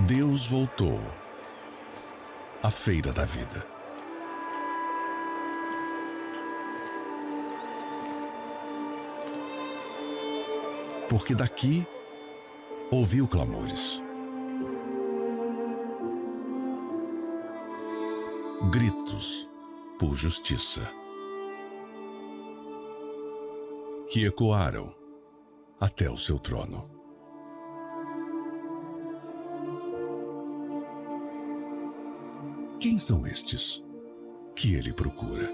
Deus voltou à feira da vida. Porque daqui ouviu clamores, gritos por justiça, que ecoaram até o seu trono. Quem são estes que ele procura?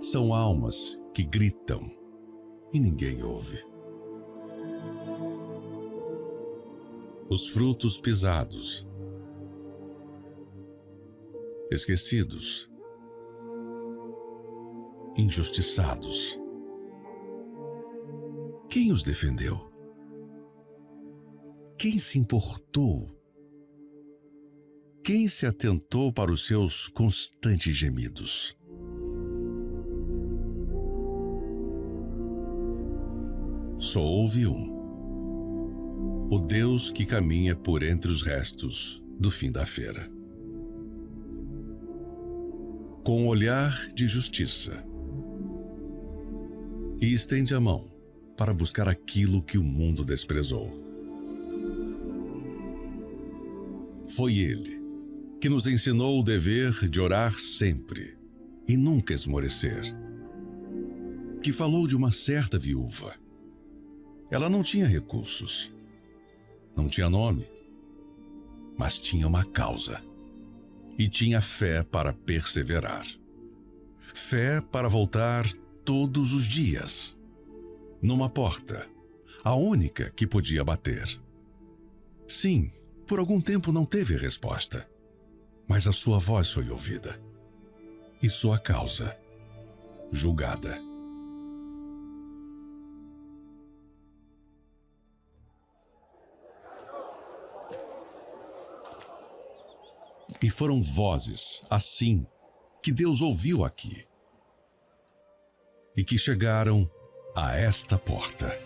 São almas que gritam e ninguém ouve. Os frutos pisados, esquecidos, injustiçados. Quem os defendeu? Quem se importou? Quem se atentou para os seus constantes gemidos? Só houve o Deus que caminha por entre os restos do fim da feira. Com um olhar de justiça, e estende a mão para buscar aquilo que o mundo desprezou. Foi ele que nos ensinou o dever de orar sempre e nunca esmorecer. Que falou de uma certa viúva. Ela não tinha recursos, não tinha nome, mas tinha uma causa e tinha fé para perseverar. Fé para voltar todos os dias, numa porta, a única que podia bater. Sim, por algum tempo não teve resposta, mas a sua voz foi ouvida e sua causa julgada. E foram vozes assim que Deus ouviu aqui e que chegaram a esta porta,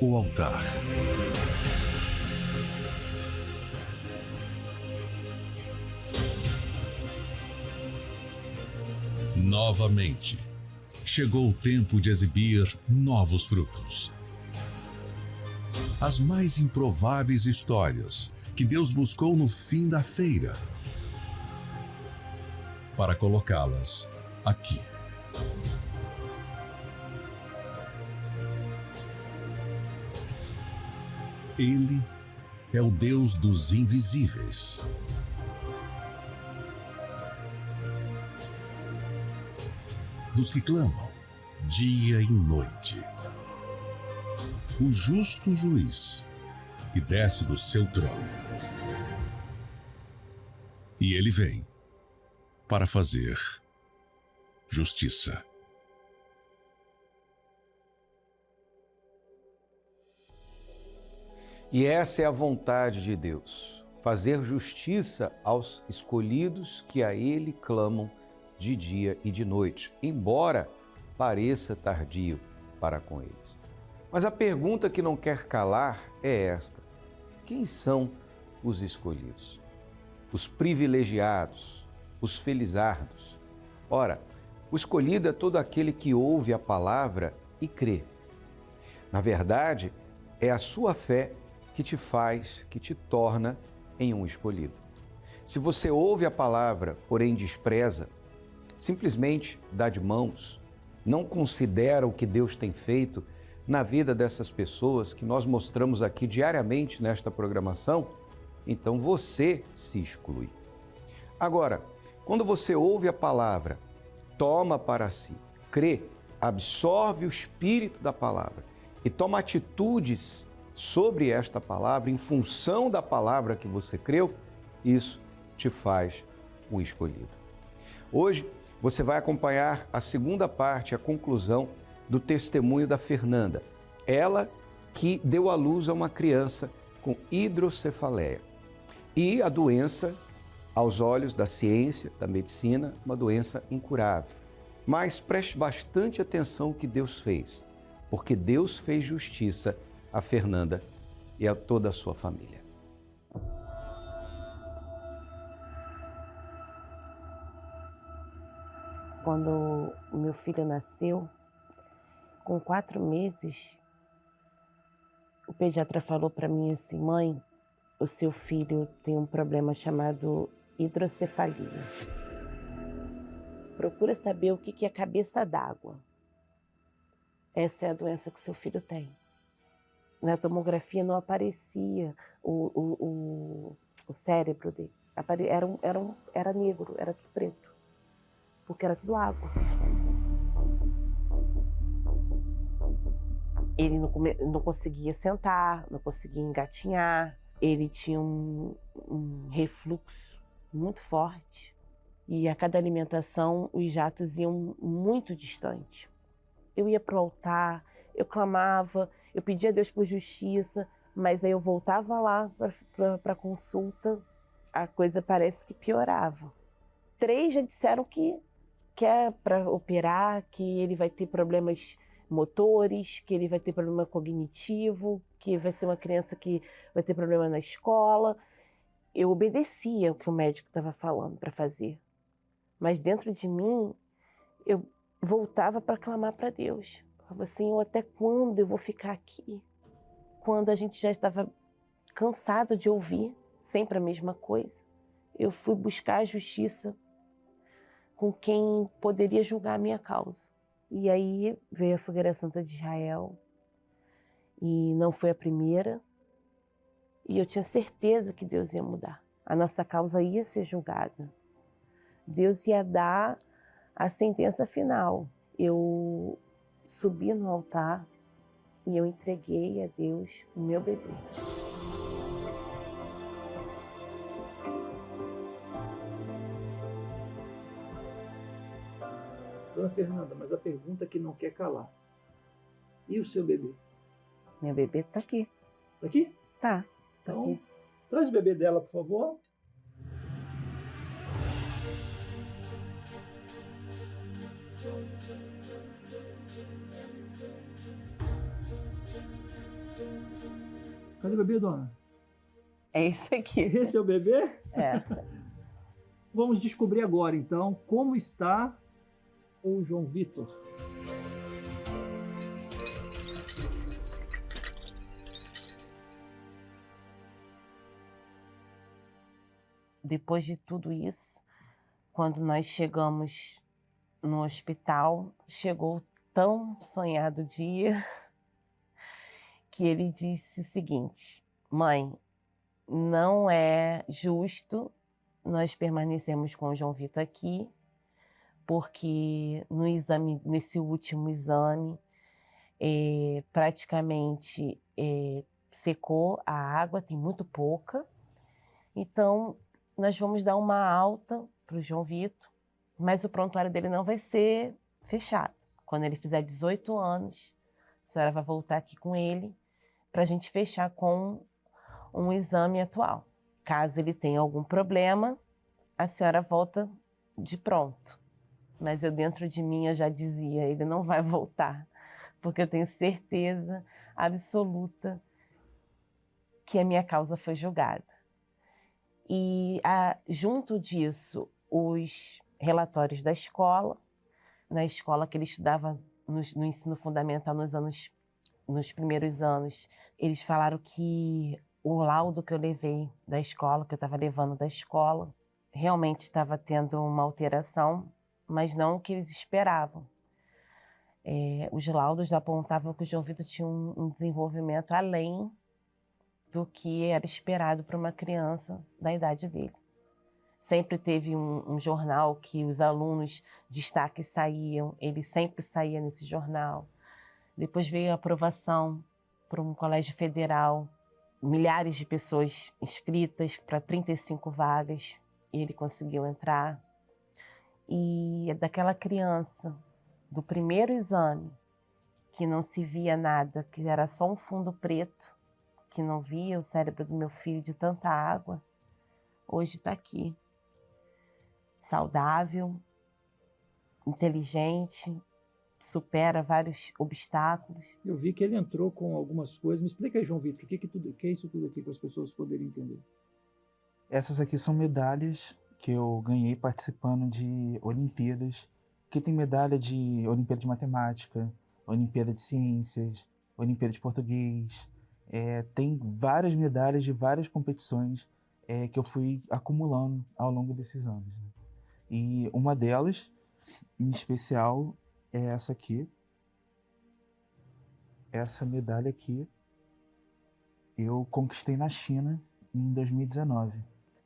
o altar. Novamente, chegou o tempo de exibir novos frutos. As mais improváveis histórias que Deus buscou no fim da feira, para colocá-las aqui. Ele é o Deus dos invisíveis. Dos que clamam dia e noite. O justo juiz que desce do seu trono. E ele vem para fazer justiça. E essa é a vontade de Deus, fazer justiça aos escolhidos que a Ele clamam de dia e de noite, embora pareça tardio para com eles. Mas a pergunta que não quer calar é esta: quem são os escolhidos? Os privilegiados, os felizardos? Ora, o escolhido é todo aquele que ouve a palavra e crê. Na verdade, é a sua fé que te faz, que te torna em um escolhido. Se você ouve a palavra, porém despreza, simplesmente dá de mãos, não considera o que Deus tem feito na vida dessas pessoas que nós mostramos aqui diariamente nesta programação, então você se exclui. Agora, quando você ouve a palavra, toma para si, crê, absorve o espírito da palavra e toma atitudes sobre esta palavra, em função da palavra que você creu, isso te faz um escolhido. Hoje, você vai acompanhar a segunda parte, a conclusão do testemunho da Fernanda. Ela que deu à luz a uma criança com hidrocefaleia. E a doença, aos olhos da ciência, da medicina, uma doença incurável. Mas preste bastante atenção no que Deus fez. porque Deus fez justiça a Fernanda e a toda a sua família. Quando o meu filho nasceu, com 4 meses, o pediatra falou para mim assim: mãe, o seu filho tem um problema chamado hidrocefalia. Procura saber o que é cabeça d'água. Essa é a doença que o seu filho tem. Na tomografia não aparecia o cérebro dele. Era negro, era tudo preto, porque era tudo água. Ele não conseguia sentar, não conseguia engatinhar, ele tinha um refluxo muito forte e a cada alimentação os jatos iam muito distante. Eu ia para o altar, eu clamava, eu pedia a Deus por justiça, mas aí eu voltava lá para a consulta, a coisa parece que piorava. 3 já disseram que é para operar, que ele vai ter problemas motores, que ele vai ter problema cognitivo, que vai ser uma criança que vai ter problema na escola. Eu obedecia o que o médico estava falando para fazer, mas dentro de mim eu voltava para clamar para Deus. Eu falava: Senhor, até quando eu vou ficar aqui? Quando a gente já estava cansado de ouvir sempre a mesma coisa, eu fui buscar a justiça com quem poderia julgar a minha causa. E aí veio a Fogueira Santa de Israel, e não foi a primeira, e eu tinha certeza que Deus ia mudar. A nossa causa ia ser julgada. Deus ia dar a sentença final. Eu subi no altar e eu entreguei a Deus o meu bebê. Dona Fernanda, mas a pergunta que não quer calar. E o seu bebê? Meu bebê tá aqui. Tá aqui? Tá Então, aqui. traz o bebê dela, por favor. Cadê o bebê, dona? É isso aqui. Esse é o bebê? É. Vamos descobrir agora, então, como está o João Vitor. Depois de tudo isso, quando nós chegamos no hospital, chegou o tão sonhado dia que ele disse o seguinte: mãe, não é justo nós permanecermos com o João Vitor aqui, porque no exame, nesse último exame, praticamente secou a água, tem muito pouca. Então, nós vamos dar uma alta para o João Vitor, mas o prontuário dele não vai ser fechado. Quando ele fizer 18 anos, a senhora vai voltar aqui com ele para a gente fechar com um exame atual. Caso ele tenha algum problema, a senhora volta de pronto. Mas eu, dentro de mim, eu já dizia: ele não vai voltar, porque eu tenho certeza absoluta que a minha causa foi julgada. E junto disso, os relatórios da escola, na escola que ele estudava no ensino fundamental nos primeiros anos, eles falaram que o laudo que eu levei da escola, que eu estava levando da escola, realmente estava tendo uma alteração, mas não o que eles esperavam. Os laudos apontavam que o João Vitor tinha um desenvolvimento além do que era esperado para uma criança da idade dele. Sempre teve um jornal que os alunos destaques saíam, ele sempre saía nesse jornal. Depois veio a aprovação para um colégio federal, milhares de pessoas inscritas para 35 vagas, e ele conseguiu entrar. E daquela criança, do primeiro exame, que não se via nada, que era só um fundo preto, que não via o cérebro do meu filho de tanta água, hoje está aqui, saudável, inteligente, supera vários obstáculos. Eu vi que ele entrou com algumas coisas. Me explica aí, João Vitor, o que é isso tudo aqui para as pessoas poderem entender? Essas aqui são medalhas que eu ganhei participando de Olimpíadas, que tem medalha de Olimpíada de Matemática, Olimpíada de Ciências, Olimpíada de Português. Tem várias medalhas de várias competições que eu fui acumulando ao longo desses anos, né? E uma delas, em especial, é essa aqui. Essa medalha aqui eu conquistei na China em 2019.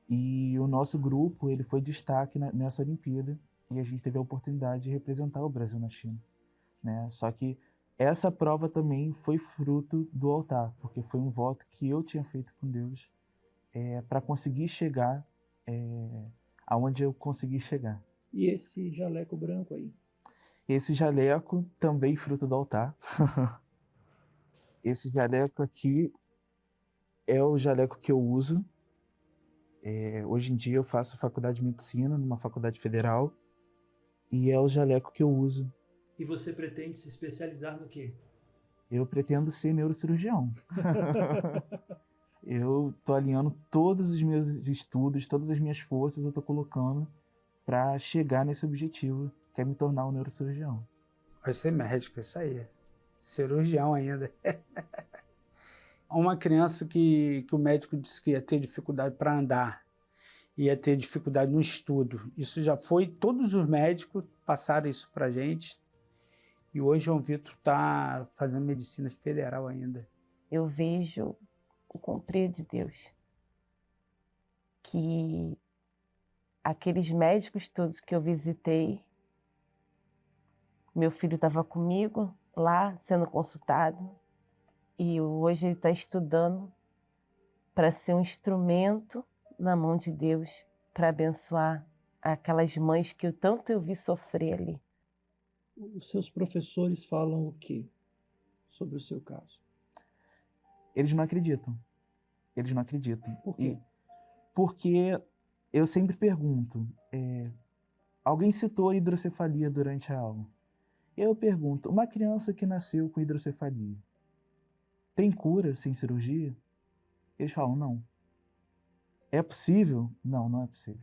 E o nosso grupo ele foi destaque nessa Olimpíada e a gente teve a oportunidade de representar o Brasil na China, né? Só que essa prova também foi fruto do altar, porque foi um voto que eu tinha feito com Deus para conseguir chegar aonde eu consegui chegar. E esse jaleco branco aí? Esse jaleco também fruto do altar. Esse jaleco aqui é o jaleco que eu uso. Hoje em dia eu faço faculdade de medicina numa faculdade federal e é o jaleco que eu uso. E você pretende se especializar no quê? Eu pretendo ser neurocirurgião. Eu tô alinhando todos os meus estudos, todas as minhas forças eu tô colocando para chegar nesse objetivo, que é me tornar um neurocirurgião. Vai ser médico, isso aí. Cirurgião ainda. Uma criança que o médico disse que ia ter dificuldade para andar, ia ter dificuldade no estudo. Isso já foi, todos os médicos passaram isso para gente. E hoje João Vitor está fazendo medicina federal ainda. Eu vejo o cumprir de Deus. Que aqueles médicos todos que eu visitei, meu filho estava comigo lá, sendo consultado, e hoje ele está estudando para ser um instrumento na mão de Deus para abençoar aquelas mães que tanto eu vi sofrer ali. Os seus professores falam o quê sobre o seu caso? Eles não acreditam. Eles não acreditam. Por quê? Porque eu sempre pergunto, alguém citou a hidrocefalia durante a aula. Eu pergunto, uma criança que nasceu com hidrocefalia, tem cura sem cirurgia? Eles falam, não. É possível? Não, não é possível.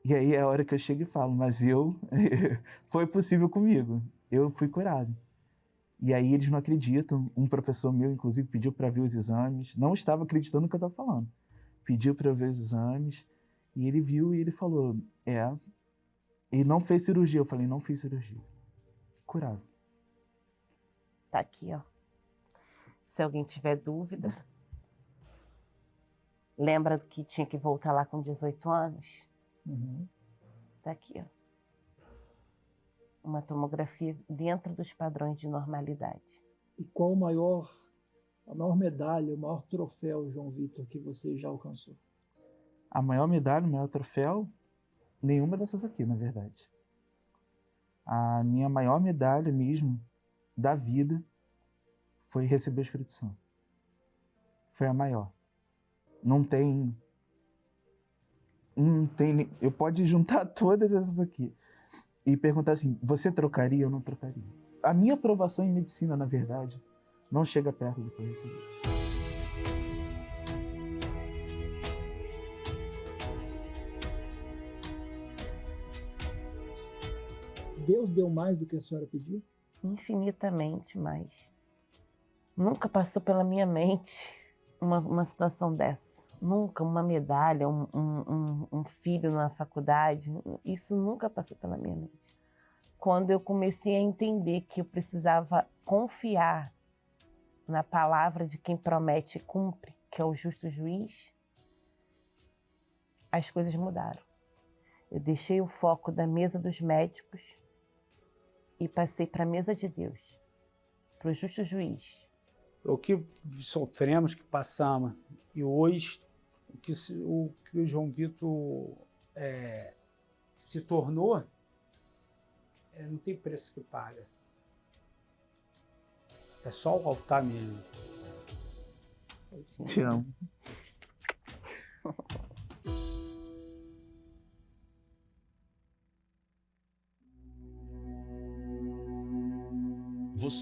E aí é a hora que eu chego e falo, mas foi possível comigo, eu fui curado. E aí eles não acreditam, um professor meu, inclusive, pediu para ver os exames, não estava acreditando no que eu estava falando. Pediu para ver os exames, e ele viu e ele falou, e não fez cirurgia. Eu falei, não fiz cirurgia. Curado. Tá aqui, ó. Se alguém tiver dúvida, lembra do que tinha que voltar lá com 18 anos? Uhum. Tá aqui, ó. Uma tomografia dentro dos padrões de normalidade. E qual a maior medalha, o maior troféu, João Vitor, que você já alcançou? A maior medalha, o maior troféu, nenhuma dessas aqui, na verdade. A minha maior medalha mesmo, da vida, foi receber o Espírito Santo. Foi a maior. Não tem... Eu posso juntar todas essas aqui e perguntar assim, você trocaria ou não trocaria? A minha aprovação em medicina, na verdade, não chega perto do que eu recebi. Deus deu mais do que a senhora pediu? Infinitamente mais. Nunca passou pela minha mente uma situação dessa. Nunca uma medalha, um filho na faculdade, isso nunca passou pela minha mente. Quando eu comecei a entender que eu precisava confiar na palavra de quem promete e cumpre, que é o justo juiz, as coisas mudaram. Eu deixei o foco da mesa dos médicos e passei para a mesa de Deus, para o justo juiz. O que sofremos, que passamos, e hoje o que o João Vitor se tornou, não tem preço que paga. É só o altar mesmo. Te amo.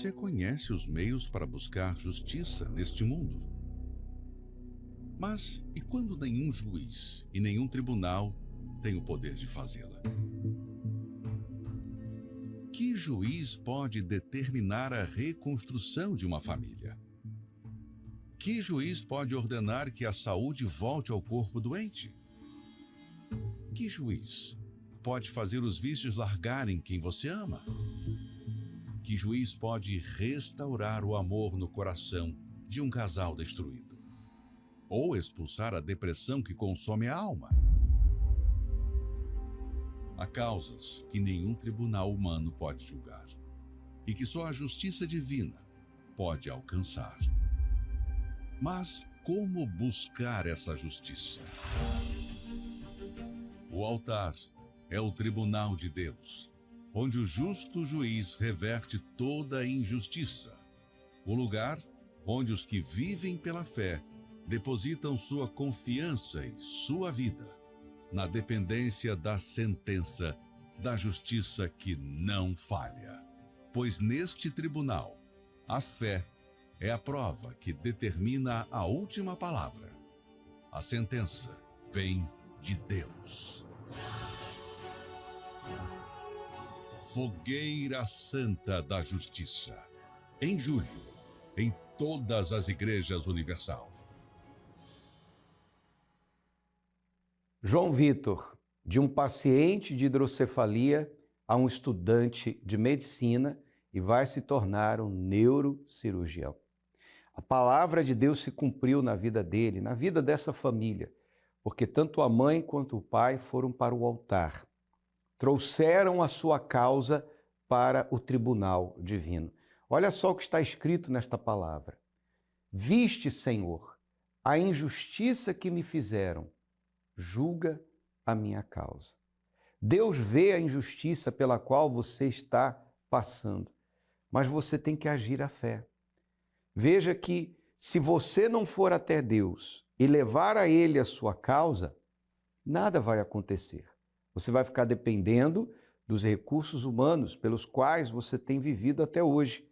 você conhece os meios para buscar justiça neste mundo. Mas e quando nenhum juiz e nenhum tribunal tem o poder de fazê-la? Que juiz pode determinar a reconstrução de uma família? Que juiz pode ordenar que a saúde volte ao corpo doente? Que juiz pode fazer os vícios largarem quem você ama? Que juiz pode restaurar o amor no coração de um casal destruído? Ou expulsar a depressão que consome a alma? Há causas que nenhum tribunal humano pode julgar e que só a justiça divina pode alcançar. Mas como buscar essa justiça? O altar é o tribunal de Deus, onde o justo juiz reverte toda a injustiça. O lugar onde os que vivem pela fé depositam sua confiança e sua vida na dependência da sentença da justiça que não falha. Pois neste tribunal, a fé é a prova que determina a última palavra. A sentença vem de Deus. Fogueira Santa da Justiça. Em julho, em todas as igrejas universal. João Vitor, de um paciente de hidrocefalia a um estudante de medicina e vai se tornar um neurocirurgião. A palavra de Deus se cumpriu na vida dele, na vida dessa família, porque tanto a mãe quanto o pai foram para o altar, trouxeram a sua causa para o tribunal divino. Olha só o que está escrito nesta palavra. Viste, Senhor, a injustiça que me fizeram, julga a minha causa. Deus vê a injustiça pela qual você está passando, mas você tem que agir à fé. Veja que se você não for até Deus e levar a Ele a sua causa, nada vai acontecer. Você vai ficar dependendo dos recursos humanos pelos quais você tem vivido até hoje.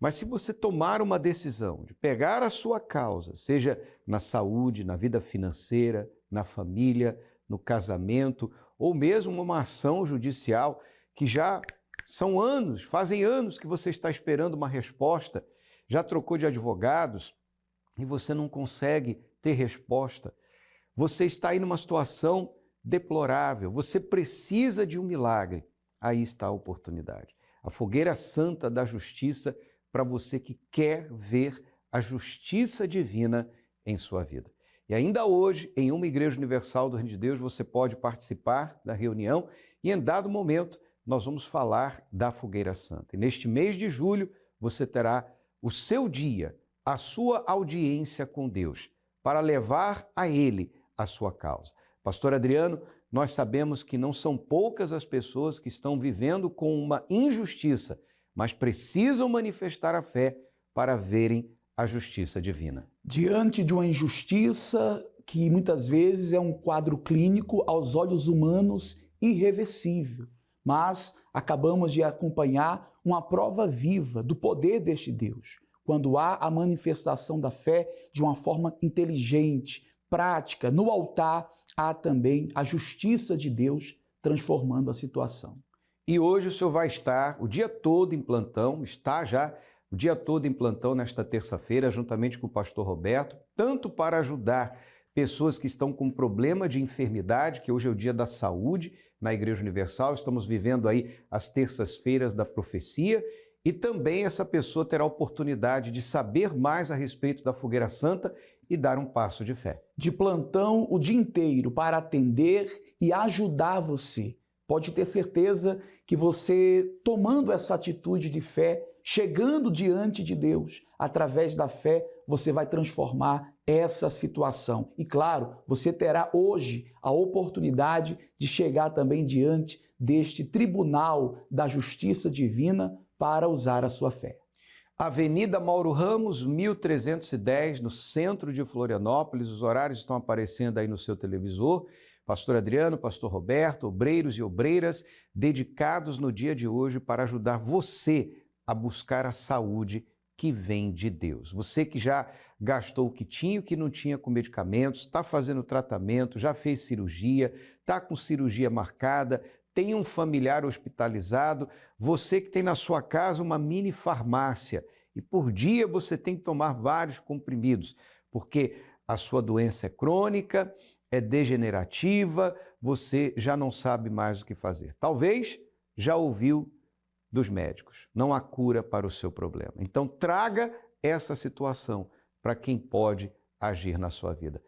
Mas se você tomar uma decisão de pegar a sua causa, seja na saúde, na vida financeira, na família, no casamento, ou mesmo uma ação judicial que já são anos, fazem anos que você está esperando uma resposta, já trocou de advogados e você não consegue ter resposta. Você está aí numa situação deplorável, você precisa de um milagre. Aí está a oportunidade. A fogueira santa da justiça para você que quer ver a justiça divina em sua vida. E ainda hoje, em uma Igreja Universal do Reino de Deus, você pode participar da reunião e, em dado momento, nós vamos falar da Fogueira Santa. E neste mês de julho, você terá o seu dia, a sua audiência com Deus, para levar a Ele a sua causa. Pastor Adriano, nós sabemos que não são poucas as pessoas que estão vivendo com uma injustiça, mas precisam manifestar a fé para verem a justiça divina. Diante de uma injustiça que muitas vezes é um quadro clínico aos olhos humanos irreversível, mas acabamos de acompanhar uma prova viva do poder deste Deus, quando há a manifestação da fé de uma forma inteligente, prática. No altar há também a justiça de Deus transformando a situação. E hoje o senhor vai estar o dia todo em plantão, está já o dia todo em plantão nesta terça-feira, juntamente com o pastor Roberto, tanto para ajudar pessoas que estão com problema de enfermidade, que hoje é o dia da saúde na Igreja Universal, estamos vivendo aí as terças-feiras da profecia, e também essa pessoa terá a oportunidade de saber mais a respeito da Fogueira Santa e dar um passo de fé. De plantão o dia inteiro para atender e ajudar você. Pode ter certeza que você, tomando essa atitude de fé, chegando diante de Deus, através da fé, você vai transformar essa situação. E claro, você terá hoje a oportunidade de chegar também diante deste tribunal da justiça divina para usar a sua fé. Avenida Mauro Ramos, 1310, no centro de Florianópolis. Os horários estão aparecendo aí no seu televisor. Pastor Adriano, Pastor Roberto, obreiros e obreiras dedicados no dia de hoje para ajudar você a buscar a saúde que vem de Deus. Você que já gastou o que tinha e o que não tinha com medicamentos, está fazendo tratamento, já fez cirurgia, está com cirurgia marcada, tem um familiar hospitalizado, você que tem na sua casa uma mini farmácia e por dia você tem que tomar vários comprimidos, porque a sua doença é crônica, é degenerativa, você já não sabe mais o que fazer. Talvez já ouviu dos médicos, não há cura para o seu problema. Então traga essa situação para quem pode agir na sua vida.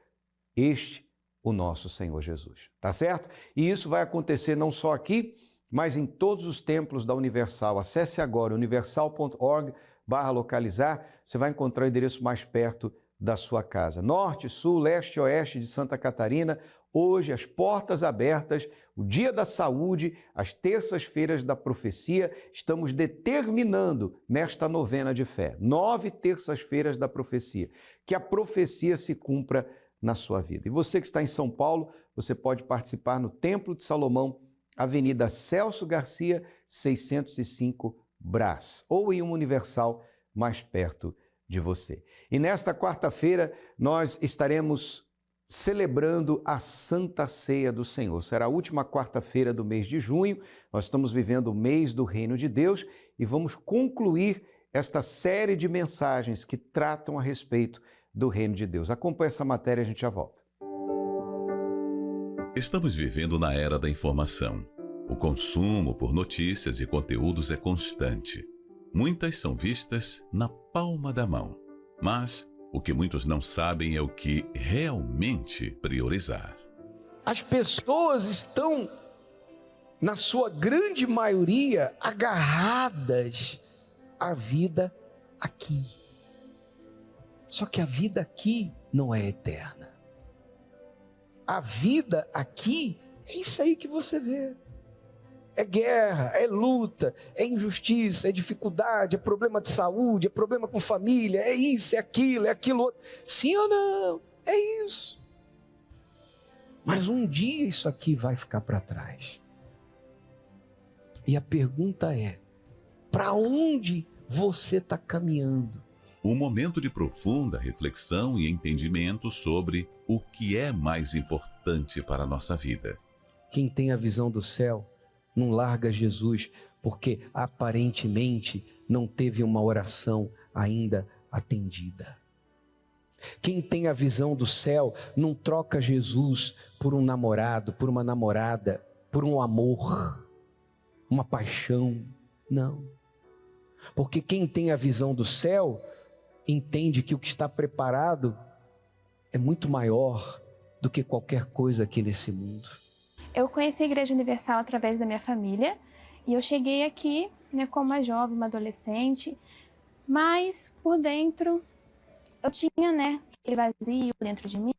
O nosso Senhor Jesus, tá certo? E isso vai acontecer não só aqui, mas em todos os templos da Universal. Acesse agora universal.org/localizar, você vai encontrar o endereço mais perto da sua casa. Norte, sul, leste e oeste de Santa Catarina, hoje as portas abertas, o Dia da Saúde, as terças-feiras da profecia, estamos determinando nesta novena de fé, 9 terças-feiras da profecia, que a profecia se cumpra na sua vida. E você que está em São Paulo, você pode participar no Templo de Salomão, Avenida Celso Garcia, 605 Brás, ou em uma Universal mais perto de você. E nesta quarta-feira nós estaremos celebrando a Santa Ceia do Senhor. Será a última quarta-feira do mês de junho. Nós estamos vivendo o mês do Reino de Deus e vamos concluir esta série de mensagens que tratam a respeito do Reino de Deus. Acompanhe essa matéria e a gente já volta. Estamos vivendo na era da informação. O consumo por notícias e conteúdos é constante. Muitas são vistas na palma da mão. Mas o que muitos não sabem é o que realmente priorizar. As pessoas estão, na sua grande maioria, agarradas à vida aqui. Só que a vida aqui não é eterna. A vida aqui é isso aí que você vê. É guerra, é luta, é injustiça, é dificuldade, é problema de saúde, é problema com família, é isso, é aquilo outro. Sim ou não? É isso. Mas um dia isso aqui vai ficar para trás. E a pergunta é, para onde você está caminhando? Um momento de profunda reflexão e entendimento sobre o que é mais importante para a nossa vida. Quem tem a visão do céu não larga Jesus, porque aparentemente não teve uma oração ainda atendida. Quem tem a visão do céu não troca Jesus por um namorado, por uma namorada, por um amor, uma paixão. Não. Porque quem tem a visão do céu entende que o que está preparado é muito maior do que qualquer coisa aqui nesse mundo. Eu conheci a Igreja Universal através da minha família e eu cheguei aqui, como uma jovem, uma adolescente, mas por dentro eu tinha, aquele vazio dentro de mim.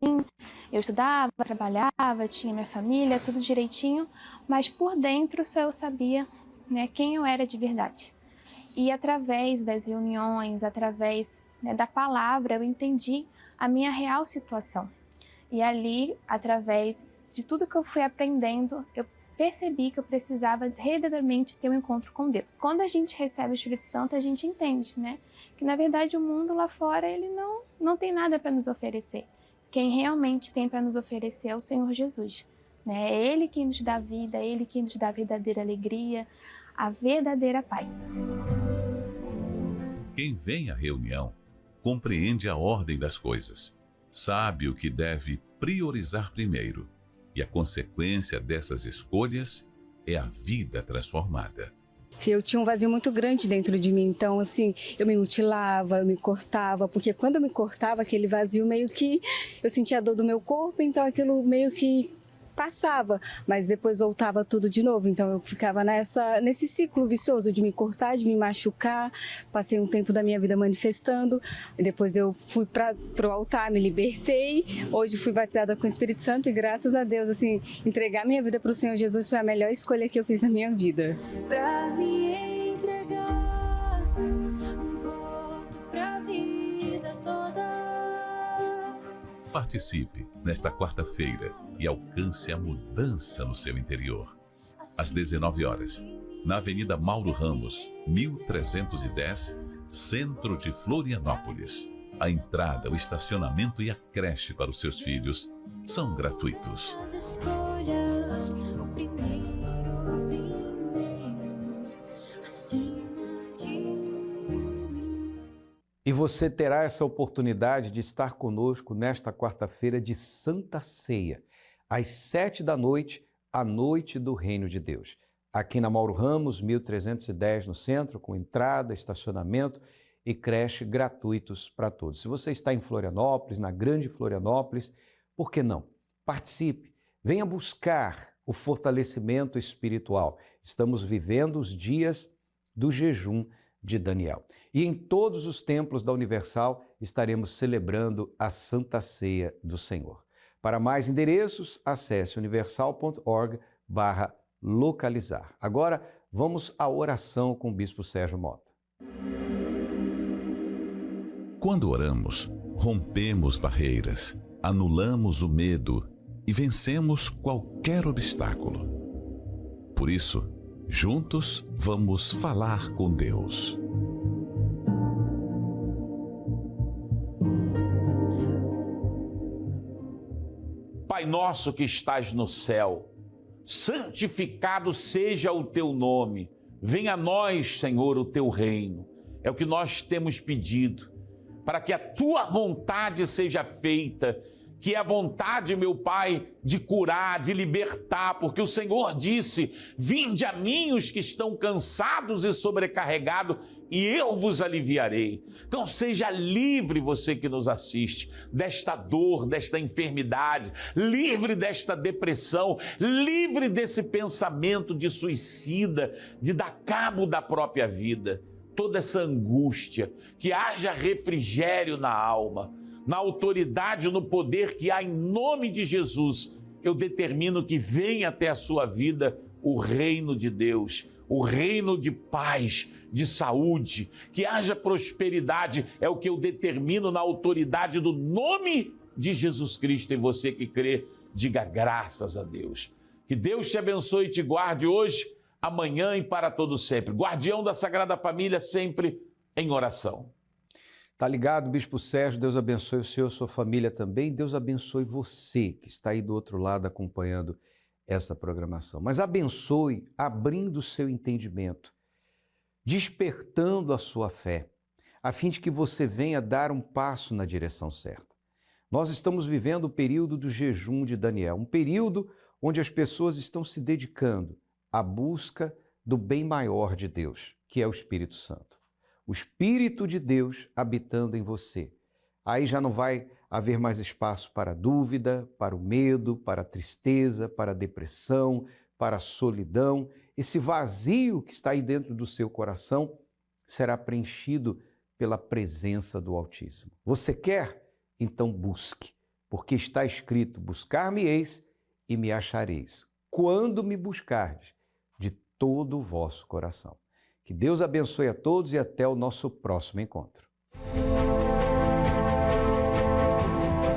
Eu estudava, trabalhava, tinha minha família, tudo direitinho, mas por dentro só eu sabia, quem eu era de verdade. E através das reuniões, através da palavra, eu entendi a minha real situação. E ali, através de tudo que eu fui aprendendo, eu percebi que eu precisava verdadeiramente ter um encontro com Deus. Quando a gente recebe o Espírito Santo, a gente entende, que na verdade o mundo lá fora, ele não tem nada para nos oferecer. Quem realmente tem para nos oferecer é o Senhor Jesus. É Ele que nos dá vida, é Ele que nos dá a verdadeira alegria, a verdadeira paz. Quem vem à reunião compreende a ordem das coisas, sabe o que deve priorizar primeiro. E a consequência dessas escolhas é a vida transformada. Eu tinha um vazio muito grande dentro de mim, então assim, eu me mutilava, eu me cortava, porque quando eu me cortava, aquele vazio meio que, eu sentia a dor do meu corpo, então aquilo meio que passava, mas depois voltava tudo de novo, então eu ficava nesse ciclo vicioso de me cortar, de me machucar. Passei um tempo da minha vida manifestando, e depois eu fui para o altar, me libertei, hoje fui batizada com o Espírito Santo e graças a Deus, assim, entregar minha vida para o Senhor Jesus foi a melhor escolha que eu fiz na minha vida. Pra me entregar, volto pra vida toda. Participe nesta quarta-feira e alcance a mudança no seu interior. Às 19 horas, na Avenida Mauro Ramos, 1310, centro de Florianópolis. A entrada, o estacionamento e a creche para os seus filhos são gratuitos. As escolhas, o primeiro, acima de mim. E você terá essa oportunidade de estar conosco nesta quarta-feira de Santa Ceia, às 7h, a noite do Reino de Deus. Aqui na Mauro Ramos, 1310 no centro, com entrada, estacionamento e creche gratuitos para todos. Se você está em Florianópolis, na Grande Florianópolis, por que não? Participe, venha buscar o fortalecimento espiritual. Estamos vivendo os dias do jejum de Daniel. E em todos os templos da Universal estaremos celebrando a Santa Ceia do Senhor. Para mais endereços, acesse universal.org/localizar. Agora, vamos à oração com o Bispo Sérgio Mota. Quando oramos, rompemos barreiras, anulamos o medo e vencemos qualquer obstáculo. Por isso, juntos vamos falar com Deus. Pai nosso que estás no céu, santificado seja o teu nome. Venha a nós, Senhor, o teu reino. É o que nós temos pedido, para que a tua vontade seja feita, que é a vontade, meu Pai, de curar, de libertar, porque o Senhor disse: vinde a mim os que estão cansados e sobrecarregados, e eu vos aliviarei. Então seja livre, você que nos assiste, desta dor, desta enfermidade, livre desta depressão, livre desse pensamento de suicida, de dar cabo da própria vida. Toda essa angústia, que haja refrigério na alma, na autoridade, no poder que há em nome de Jesus. Eu determino que venha até a sua vida o reino de Deus, o reino de paz, de saúde, que haja prosperidade, é o que eu determino na autoridade do nome de Jesus Cristo. E você que crê, diga graças a Deus. Que Deus te abençoe e te guarde hoje, amanhã e para todo sempre. Guardião da Sagrada Família, sempre em oração. Tá ligado, Bispo Sérgio? Deus abençoe o senhor, sua família também. Deus abençoe você que está aí do outro lado acompanhando essa programação. Mas abençoe abrindo o seu entendimento, despertando a sua fé, a fim de que você venha dar um passo na direção certa. Nós estamos vivendo o período do jejum de Daniel, um período onde as pessoas estão se dedicando à busca do bem maior de Deus, que é o Espírito Santo. O Espírito de Deus habitando em você. Aí já não vai haver mais espaço para a dúvida, para o medo, para a tristeza, para a depressão, para a solidão. Esse vazio que está aí dentro do seu coração será preenchido pela presença do Altíssimo. Você quer? Então busque, porque está escrito: buscar-me-eis e me achareis, quando me buscardes de todo o vosso coração. Que Deus abençoe a todos e até o nosso próximo encontro.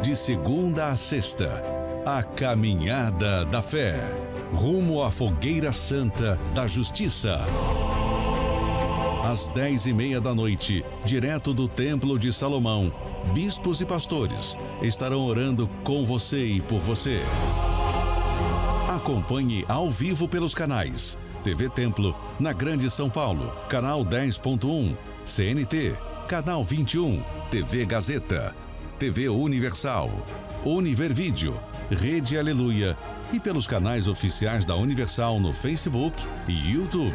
De segunda a sexta, a Caminhada da Fé, rumo à Fogueira Santa da Justiça. Às 10h30 da noite, direto do Templo de Salomão, bispos e pastores estarão orando com você e por você. Acompanhe ao vivo pelos canais TV Templo, na Grande São Paulo, canal 10.1, CNT, canal 21, TV Gazeta, TV Universal, Univervídeo, Rede Aleluia e pelos canais oficiais da Universal no Facebook e YouTube.